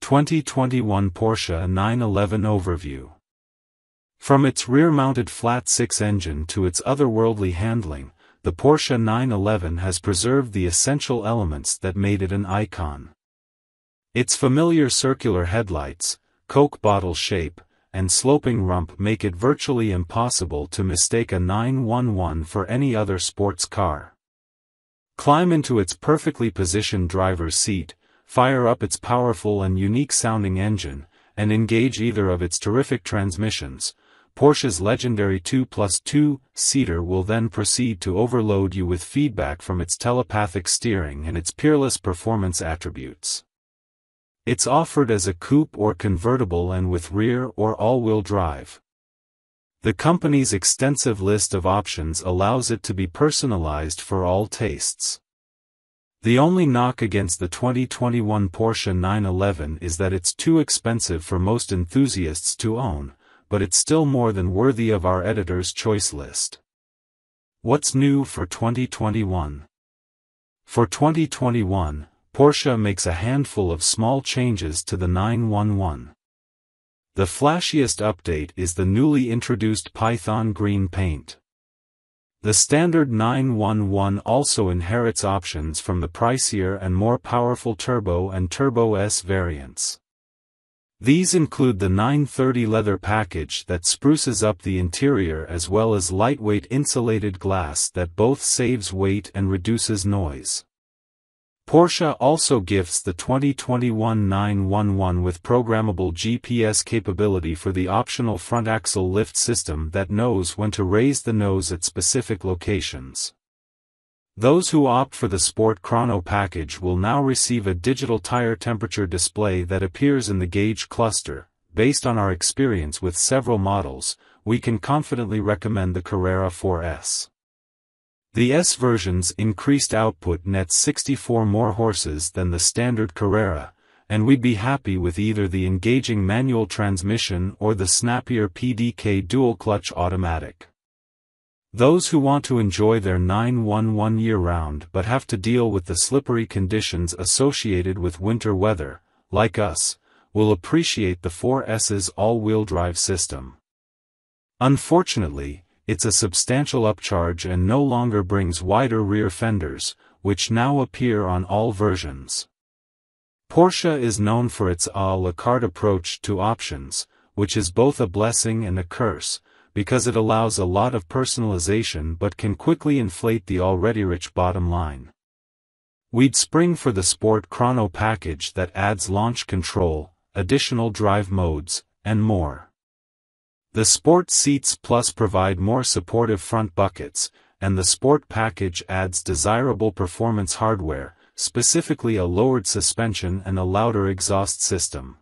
2021 Porsche 911 Overview. From its rear-mounted flat-six engine to its otherworldly handling, the Porsche 911 has preserved the essential elements that made it an icon. Its familiar circular headlights, Coke bottle shape, and sloping rump make it virtually impossible to mistake a 911 for any other sports car. Climb into its perfectly positioned driver's seat, fire up its powerful and unique-sounding engine, and engage either of its terrific transmissions. Porsche's legendary 2+2-seater will then proceed to overload you with feedback from its telepathic steering and its peerless performance attributes. It's offered as a coupe or convertible and with rear or all-wheel drive. The company's extensive list of options allows it to be personalized for all tastes. The only knock against the 2021 Porsche 911 is that it's too expensive for most enthusiasts to own, but it's still more than worthy of our editor's choice list. What's new for 2021? For 2021, Porsche makes a handful of small changes to the 911. The flashiest update is the newly introduced Python green paint. The standard 911 also inherits options from the pricier and more powerful Turbo and Turbo S variants. These include the 930 leather package that spruces up the interior as well as lightweight insulated glass that both saves weight and reduces noise. Porsche also gifts the 2021 911 with programmable GPS capability for the optional front axle lift system that knows when to raise the nose at specific locations. Those who opt for the Sport Chrono package will now receive a digital tire temperature display that appears in the gauge cluster. Based on our experience with several models, we can confidently recommend the Carrera 4S. The S version's increased output nets 64 more horses than the standard Carrera, and we'd be happy with either the engaging manual transmission or the snappier PDK dual-clutch automatic. Those who want to enjoy their 911 year-round but have to deal with the slippery conditions associated with winter weather, like us, will appreciate the 4S's all-wheel drive system. Unfortunately, it's a substantial upcharge and no longer brings wider rear fenders, which now appear on all versions. Porsche is known for its à la carte approach to options, which is both a blessing and a curse, because it allows a lot of personalization but can quickly inflate the already rich bottom line. We'd spring for the Sport Chrono package that adds launch control, additional drive modes, and more. The Sport Seats Plus provide more supportive front buckets, and the Sport package adds desirable performance hardware, specifically a lowered suspension and a louder exhaust system.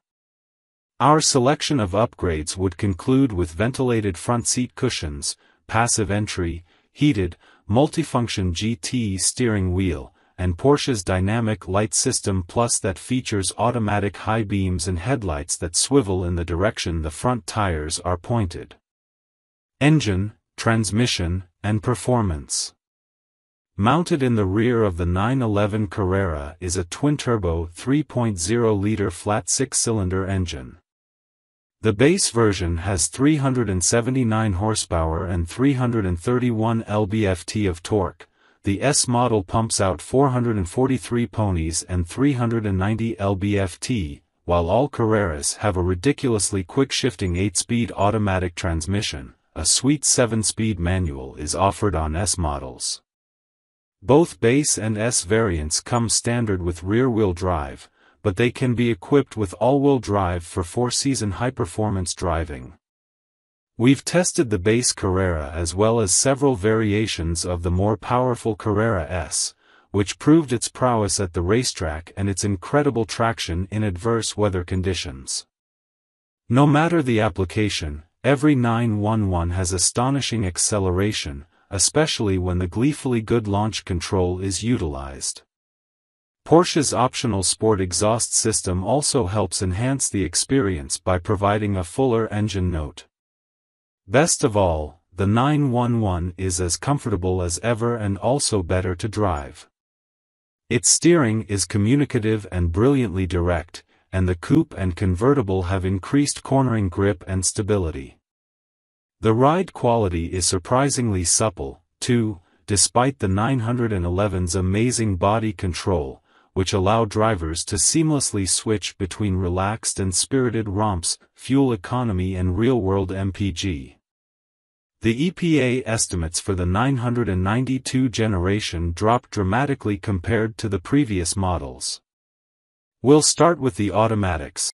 Our selection of upgrades would conclude with ventilated front seat cushions, passive entry, heated, multifunction GT steering wheel, and Porsche's Dynamic Light System Plus that features automatic high beams and headlights that swivel in the direction the front tires are pointed. Engine, transmission, and performance. Mounted in the rear of the 911 Carrera is a twin-turbo 3.0-liter flat six-cylinder engine. The base version has 379 horsepower and 331 lb-ft of torque. The S model pumps out 443 ponies and 390 lb-ft, while all Carreras have a ridiculously quick-shifting 8-speed automatic transmission. A sweet 7-speed manual is offered on S models. Both base and S variants come standard with rear-wheel drive, but they can be equipped with all-wheel drive for four-season high-performance driving. We've tested the base Carrera as well as several variations of the more powerful Carrera S, which proved its prowess at the racetrack and its incredible traction in adverse weather conditions. No matter the application, every 911 has astonishing acceleration, especially when the gleefully good launch control is utilized. Porsche's optional sport exhaust system also helps enhance the experience by providing a fuller engine note. Best of all, the 911 is as comfortable as ever and also better to drive. Its steering is communicative and brilliantly direct, and the coupe and convertible have increased cornering grip and stability. The ride quality is surprisingly supple, too, despite the 911's amazing body control, which allow drivers to seamlessly switch between relaxed and spirited romps, fuel economy and real-world MPG. The EPA estimates for the 992 generation drop dramatically compared to the previous models. We'll start with the automatics.